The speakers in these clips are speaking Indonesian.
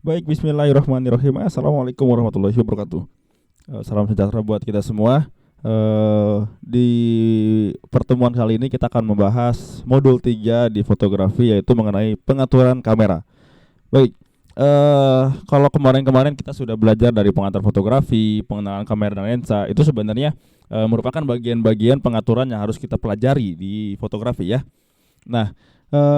Baik, bismillahirrahmanirrahim. Assalamualaikum warahmatullahi wabarakatuh. Salam sejahtera buat kita semua. Di pertemuan kali ini kita akan membahas modul 3 di fotografi, yaitu mengenai pengaturan kamera. Baik, kalau kemarin-kemarin kita sudah belajar dari pengatur fotografi, pengenalan kamera dan lensa. Itu sebenarnya merupakan bagian-bagian pengaturan yang harus kita pelajari di fotografi ya. Nah,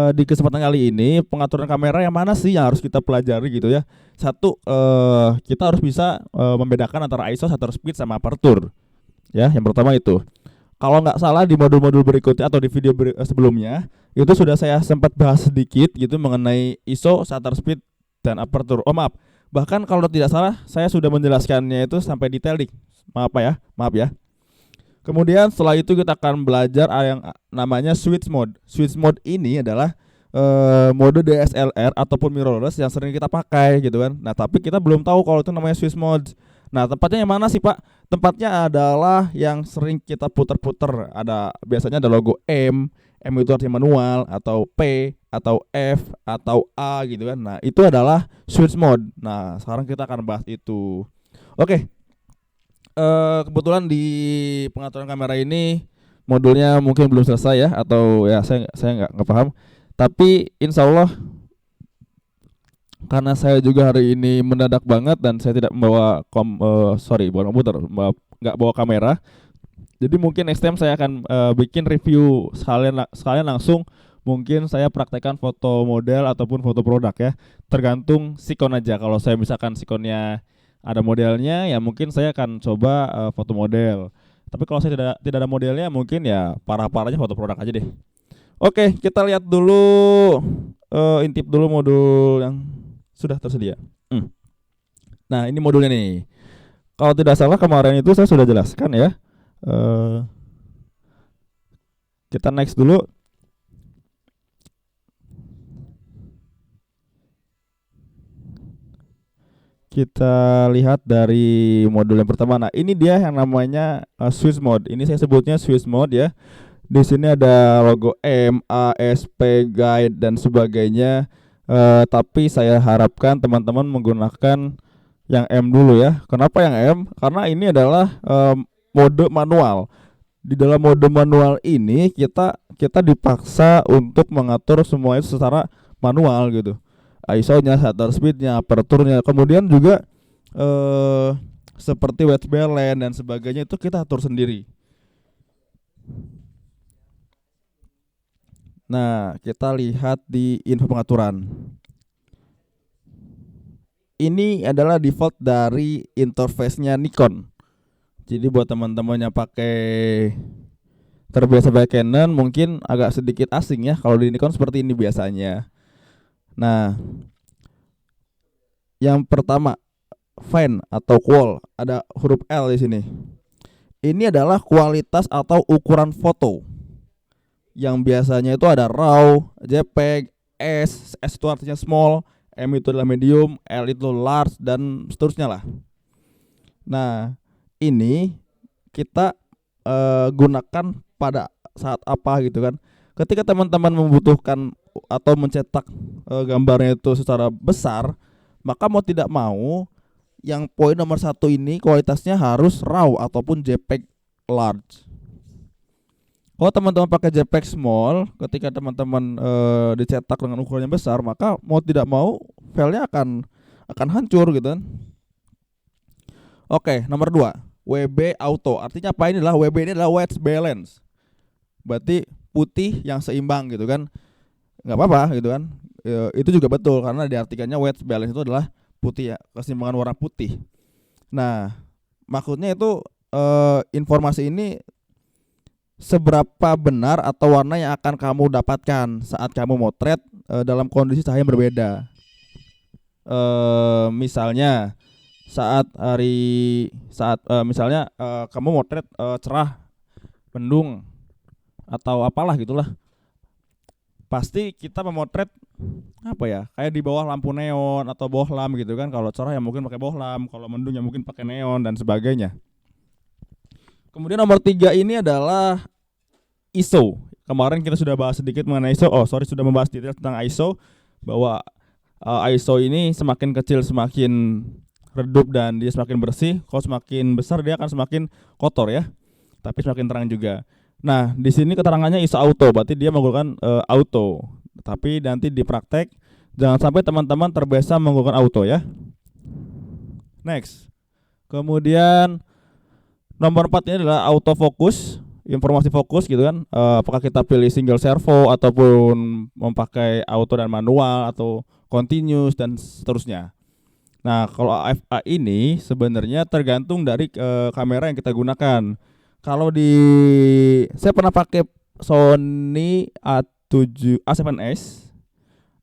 di kesempatan kali ini pengaturan kamera yang mana sih yang harus kita pelajari gitu ya. Satu, kita harus bisa membedakan antara ISO, shutter speed, sama aperture. Ya, yang pertama itu. Kalau nggak salah di modul-modul berikutnya atau di video sebelumnya itu sudah saya sempat bahas sedikit gitu mengenai ISO, shutter speed, dan aperture. Oh maaf, bahkan kalau tidak salah saya sudah menjelaskannya itu sampai detail nih. Maaf ya. Kemudian setelah itu kita akan belajar yang namanya switch mode. Switch mode ini adalah mode DSLR ataupun mirrorless yang sering kita pakai gitu kan. Nah, tapi kita belum tahu kalau itu namanya switch mode. Nah, tempatnya yang mana sih, Pak? Tempatnya adalah yang sering kita putar-putar. Biasanya ada logo M itu artinya manual, atau P, atau F, atau A gitu kan. Nah, itu adalah switch mode. Nah, sekarang kita akan bahas itu. Oke. Kebetulan di pengaturan kamera ini modulnya mungkin belum selesai ya, atau ya saya nggak paham. Tapi insya Allah, karena saya juga hari ini mendadak banget dan saya tidak membawa bukan komputer, nggak bawa kamera. Jadi mungkin next time saya akan bikin review sekalian langsung. Mungkin saya praktekkan foto model ataupun foto produk ya. Tergantung sikon aja. Kalau saya misalkan sikonnya ada modelnya, ya mungkin saya akan coba foto model. Tapi kalau saya tidak ada modelnya, mungkin ya parah-parahnya foto produk aja deh. Oke, kita lihat dulu, intip dulu modul yang sudah tersedia. Nah, ini modulnya nih. Kalau tidak salah kemarin itu saya sudah jelaskan ya. Kita next dulu. Kita lihat dari modul yang pertama. Nah, ini dia yang namanya switch mode. Ini saya sebutnya switch mode ya. Di sini ada logo M, A, S, P, guide dan sebagainya. Tapi saya harapkan teman-teman menggunakan yang M dulu ya. Kenapa yang M? Karena ini adalah mode manual. Di dalam mode manual ini kita dipaksa untuk mengatur semua itu secara manual gitu. ISO-nya, shutter speed-nya, aperture-nya, kemudian juga seperti white balance dan sebagainya itu kita atur sendiri. Nah, kita lihat di info pengaturan. Ini adalah default dari interface-nya Nikon. Jadi buat teman-teman yang terbiasa pakai Canon mungkin agak sedikit asing ya. Kalau di Nikon seperti ini biasanya. Nah, yang pertama, fan atau qual, ada huruf L di sini. Ini adalah kualitas atau ukuran foto. Yang biasanya itu ada RAW, JPEG, S itu artinya small, M itu adalah medium, L itu large, dan seterusnya lah. Nah, ini kita gunakan pada saat apa gitu kan. Ketika teman-teman membutuhkan atau mencetak gambarnya itu secara besar, maka mau tidak mau yang poin nomor 1 ini kualitasnya harus RAW ataupun JPEG large. Kalau teman-teman pakai JPEG small, ketika teman-teman dicetak dengan ukurannya besar, maka mau tidak mau filenya akan hancur gitu kan. Oke, nomor 2, WB auto. Artinya apa? Ini adalah WB ini adalah white balance. Berarti putih yang seimbang gitu kan. Enggak apa-apa gitu kan. Itu juga betul karena diartikannya white balance itu adalah putih ya, keseimbangan warna putih. Nah, maksudnya itu informasi ini seberapa benar atau warna yang akan kamu dapatkan saat kamu motret dalam kondisi cahaya yang berbeda. Misalnya misalnya kamu motret cerah, mendung, atau apalah gitulah. Pasti kita memotret apa ya, kayak di bawah lampu neon atau bohlam gitu kan. Kalau cerah ya mungkin pakai bohlam, kalau mendung ya mungkin pakai neon dan sebagainya. Kemudian nomor 3 ini adalah ISO. Kemarin kita sudah bahas sedikit mengenai ISO. Sudah membahas detail tentang ISO, bahwa ISO ini semakin kecil semakin redup dan dia semakin bersih. Kalau semakin besar dia akan semakin kotor ya. Tapi semakin terang juga. Nah, di sini keterangannya ISO auto, berarti dia menggunakan auto. Tapi nanti di praktek jangan sampai teman-teman terbiasa menggunakan auto ya. Next. Kemudian nomor 4 ini adalah autofocus, informasi fokus gitu kan. Apakah kita pilih single servo ataupun memakai auto dan manual atau continuous dan seterusnya. Nah, kalau AFA ini sebenarnya tergantung dari kamera yang kita gunakan. Kalau saya pernah pakai Sony A7S.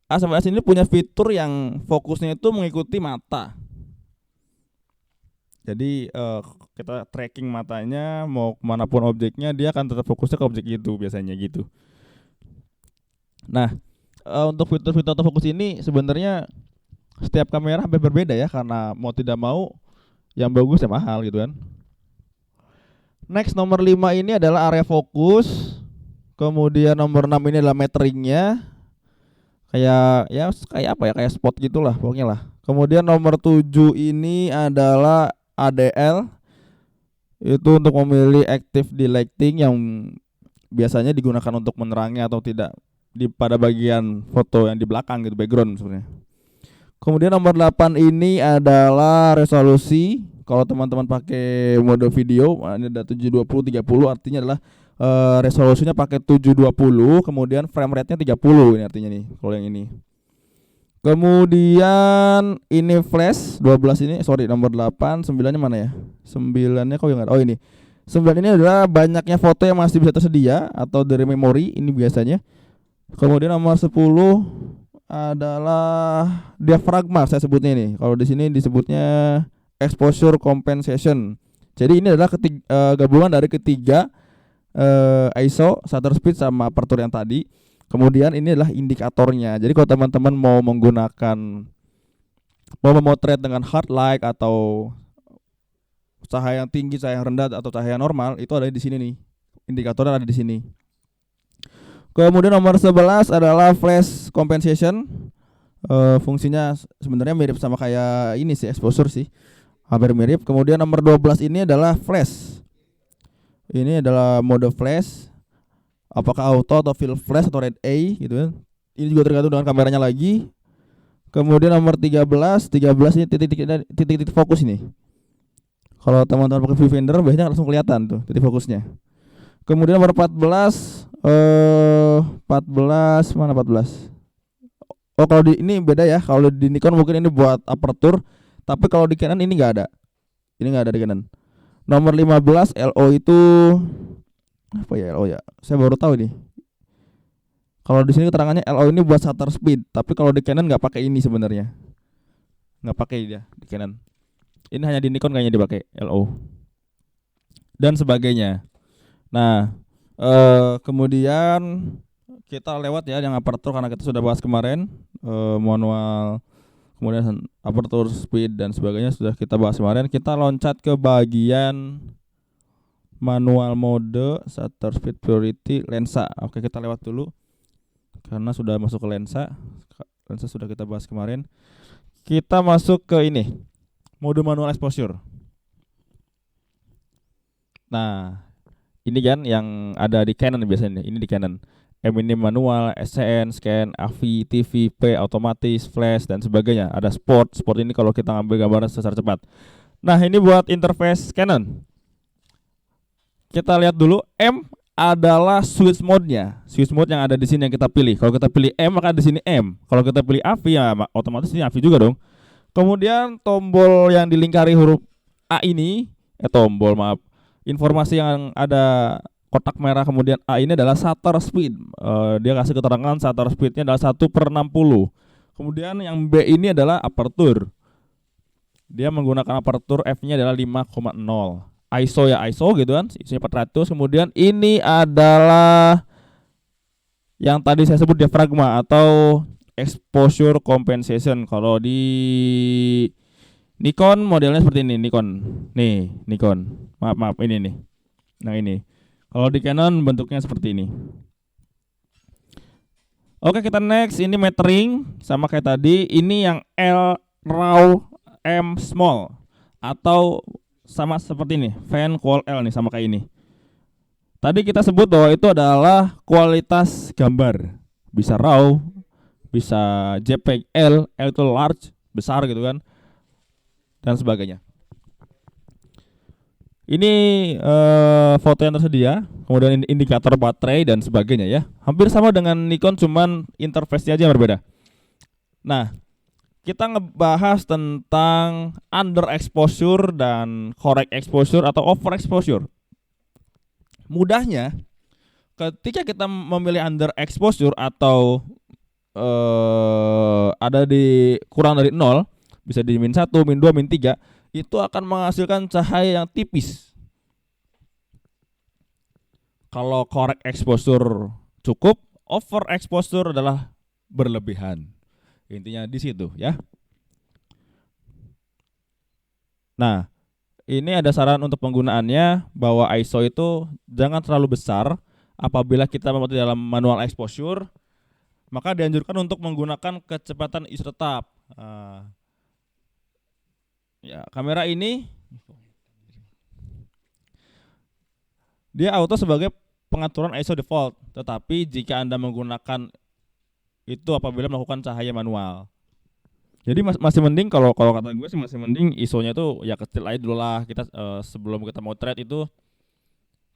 A7S ini punya fitur yang fokusnya itu mengikuti mata. Jadi kita tracking matanya mau kemanapun objeknya dia akan tetap fokusnya ke objek itu biasanya gitu. Nah, untuk fitur-fitur autofocus ini sebenarnya setiap kamera hampir berbeda ya, karena mau tidak mau yang bagus ya mahal gitu kan. Next, nomor 5 ini adalah area fokus. Kemudian nomor 6 ini adalah meteringnya. Kayak apa ya? Kayak spot gitulah pokoknya lah. Kemudian nomor 7 ini adalah ADL. Itu untuk memilih active delighting yang biasanya digunakan untuk menerangi atau tidak pada bagian foto yang di belakang gitu, background sebenarnya. Kemudian nomor 8 ini adalah resolusi. Kalau teman-teman pakai mode video, ini ada 720 30, artinya adalah resolusinya pakai 720, kemudian frame rate-nya 30 ini artinya nih kalau yang ini. Kemudian ini flash 12 ini, nomor 8, 9-nya mana ya? 9-nya kok enggak ada. Oh ini. 9 ini adalah banyaknya foto yang masih bisa tersedia atau dari memori ini biasanya. Kemudian nomor 10 adalah diafragma saya sebutnya ini. Kalau di sini disebutnya exposure compensation. Jadi ini adalah gabungan dari ketiga ISO, shutter speed sama aperture yang tadi. Kemudian ini adalah indikatornya. Jadi kalau teman-teman mau memotret dengan hard light atau cahaya yang tinggi, cahaya yang rendah atau cahaya normal, itu ada di sini nih. Indikatornya ada di sini. Kemudian nomor 11 adalah flash compensation. Fungsinya sebenarnya mirip sama kayak ini sih, exposure sih. Hampir mirip. Kemudian nomor 12 ini adalah flash. Ini adalah mode flash. Apakah auto atau fill flash atau red eye gitu kan. Ini juga tergantung dengan kameranya lagi. Kemudian nomor 13 ini titik-titik fokus ini. Kalau teman-teman pakai viewfinder biasanya langsung kelihatan tuh titik fokusnya. Kemudian nomor 14 mana 14? Oh, kalau ini beda ya. Kalau di Nikon mungkin ini buat aperture, tapi kalau di Canon ini enggak ada. Ini enggak ada di Canon. Nomor 15 LO itu apa ya LO ya? Saya baru tahu nih. Kalau di sini keterangannya LO ini buat shutter speed, tapi kalau di Canon nggak pakai ini sebenarnya. Nggak pakai dia di Canon. Ini hanya di Nikon kayaknya dipakai LO. Dan sebagainya. Nah, kemudian kita lewat ya yang aperture karena kita sudah bahas kemarin, manual, kemudian aperture speed dan sebagainya sudah kita bahas kemarin. Kita loncat ke bagian manual mode, shutter speed, priority, lensa. Oke, kita lewat dulu karena sudah masuk ke lensa. Lensa sudah kita bahas kemarin. Kita masuk ke ini, mode manual exposure. Nah, ini kan yang ada di Canon biasanya. Ini di Canon. M ini manual, SCN, scan, AV, TV, P, otomatis, flash dan sebagainya. Ada sport. Sport ini kalau kita ngambil gambaran secara cepat. Nah, ini buat interface Canon. Kita lihat dulu, M adalah switch mode-nya. Switch mode yang ada di sini yang kita pilih. Kalau kita pilih M maka di sini M. Kalau kita pilih AV ya otomatis ini AV juga dong. Kemudian tombol yang dilingkari huruf A ini, informasi yang ada kotak merah kemudian A ini adalah shutter speed. Dia kasih keterangan shutter speednya adalah 1/60. Kemudian yang B ini adalah aperture. Dia menggunakan aperture F-nya adalah 5,0. ISO ya ISO gitu kan, ISO 400. Kemudian ini adalah yang tadi saya sebut diafragma atau exposure compensation. Kalau di Nikon modelnya seperti ini, Nikon. Maaf ini nih. Nah ini. Kalau di Canon bentuknya seperti ini. Oke, kita next. Ini metering sama kayak tadi. Ini yang L raw M small atau sama seperti ini, fan qual L nih sama kayak ini. Tadi kita sebut bahwa itu adalah kualitas gambar. Bisa raw, bisa JPEG L itu large, besar gitu kan, dan sebagainya. Ini foto yang tersedia, kemudian indikator baterai dan sebagainya ya. Hampir sama dengan Nikon, cuman interface-nya aja yang berbeda. Nah, kita ngebahas tentang underexposure dan correct exposure atau overexposure. Mudahnya, ketika kita memilih underexposure atau ada di kurang dari 0, bisa di -1, -2, -3, itu akan menghasilkan cahaya yang tipis. Kalau correct exposure cukup, overexposure adalah berlebihan. Intinya di situ ya. Nah, ini ada saran untuk penggunaannya bahwa ISO itu jangan terlalu besar. Apabila kita memotret dalam manual exposure, maka dianjurkan untuk menggunakan kecepatan ISO tetap. Ya, kamera ini dia auto sebagai pengaturan ISO default, tetapi jika Anda menggunakan itu apabila melakukan cahaya manual. Jadi masih mending kalau kata gue sih masih mending ISO-nya itu ya kecil aja dulu lah. Kita sebelum kita motret itu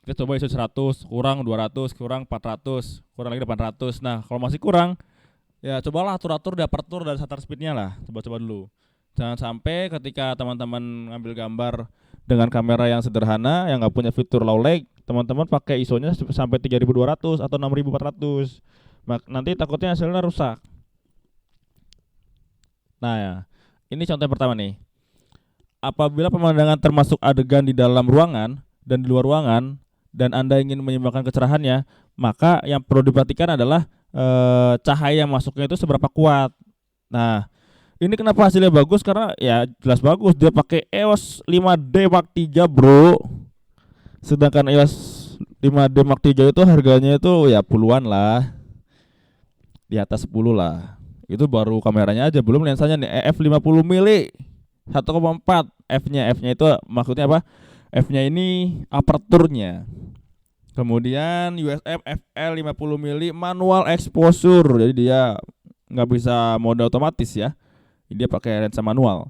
kita coba ISO 100, kurang 200, kurang 400, kurang lagi 800. Nah, kalau masih kurang ya cobalah atur-atur di aperture dan shutter speed-nya lah. Coba-coba dulu. Jangan sampai ketika teman-teman ngambil gambar dengan kamera yang sederhana yang nggak punya fitur low lag, teman-teman pakai ISO-nya sampai 3200 atau 6400. Nanti takutnya hasilnya rusak. Nah ya, ini contoh yang pertama nih. Apabila pemandangan termasuk adegan di dalam ruangan dan di luar ruangan dan Anda ingin menyeimbangkan kecerahannya, maka yang perlu diperhatikan adalah cahaya masuknya itu seberapa kuat. Nah, ini kenapa hasilnya bagus? Karena ya jelas bagus, dia pakai EOS 5D Mark III bro. Sedangkan EOS 5D Mark III itu harganya itu ya puluhan lah, di atas 10 lah. Itu baru kameranya aja, belum lensanya nih EF 50 mili 1,4. F-nya itu maksudnya apa? F-nya ini aperturnya. Kemudian USM FL 50 mili manual exposure. Jadi dia nggak bisa mode otomatis ya. Dia pakai lensa manual.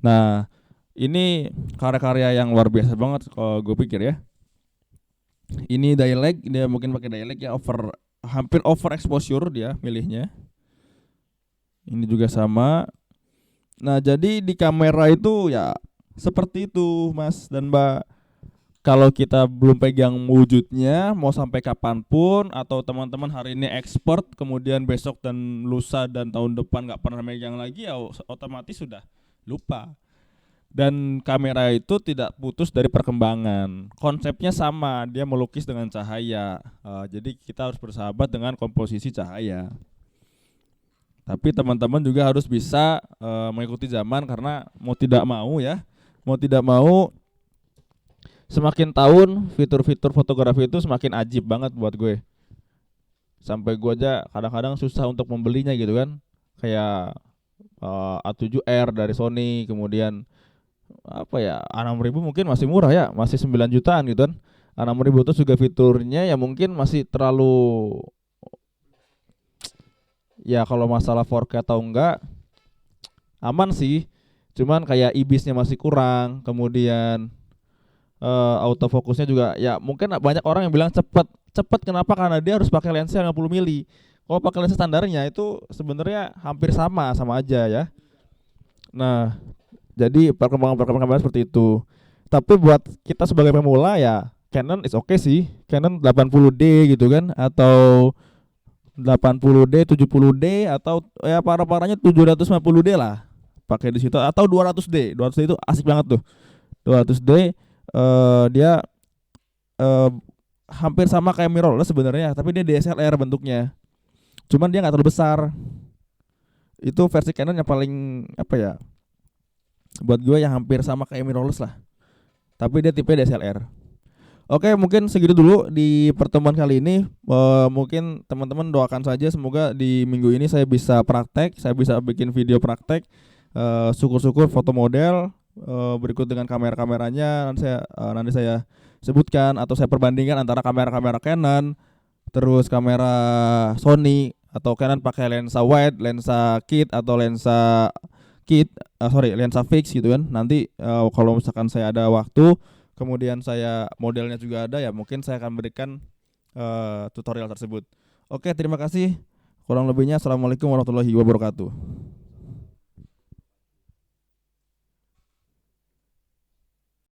Nah, ini karya-karya yang luar biasa banget kalau gue pikir ya. Ini dialect, dia mungkin pakai dialect ya, hampir over exposure dia milihnya. Ini juga sama. Nah, jadi di kamera itu ya seperti itu, Mas dan Mbak. Kalau kita belum pegang wujudnya, mau sampai kapanpun, atau teman-teman hari ini ekspor, kemudian besok dan lusa dan tahun depan nggak pernah megang lagi, ya otomatis sudah lupa. Dan kamera itu tidak putus dari perkembangan. Konsepnya sama, dia melukis dengan cahaya. Jadi kita harus bersahabat dengan komposisi cahaya. Tapi teman-teman juga harus bisa mengikuti zaman, karena mau tidak mau semakin tahun fitur-fitur fotografi itu semakin ajib banget buat gue. Sampai gue aja kadang-kadang susah untuk membelinya gitu kan. Kayak A7R dari Sony, kemudian apa ya, A6000 mungkin masih murah ya, masih 9 jutaan gitu kan. A6000 itu juga fiturnya ya mungkin masih terlalu, ya kalau masalah 4K atau enggak aman sih. Cuman kayak IBIS-nya masih kurang, kemudian autofokusnya juga ya mungkin banyak orang yang bilang cepet kenapa, karena dia harus pakai lensa 50 mili. Kalau pakai lensa standarnya itu sebenarnya hampir sama aja ya. Nah, jadi perkembangan seperti itu. Tapi buat kita sebagai pemula ya Canon is okay sih. Canon 80D gitu kan, atau 80D, 70D, atau ya parah-parahnya 750D lah. Pakai di situ, atau 200D. 200D itu asik banget tuh. 200D dia hampir sama kayak mirrorless sebenarnya, tapi dia DSLR bentuknya. Cuman dia nggak terlalu besar. Itu versi Canon yang paling apa ya? Buat gue yang hampir sama kayak mirrorless lah. Tapi dia tipe DSLR. Oke, mungkin segitu dulu di pertemuan kali ini. Mungkin teman-teman doakan saja semoga di minggu ini saya bisa praktek, saya bisa bikin video praktek. Syukur-syukur foto model berikut dengan kamera-kameranya nanti saya sebutkan atau saya perbandingkan antara kamera-kamera Canon, terus kamera Sony atau Canon pakai lensa wide, lensa kit atau lensa fix gitu kan. Nanti kalau misalkan saya ada waktu, kemudian saya modelnya juga ada ya, mungkin saya akan berikan tutorial tersebut. Oke, terima kasih. Kurang lebihnya assalamualaikum warahmatullahi wabarakatuh.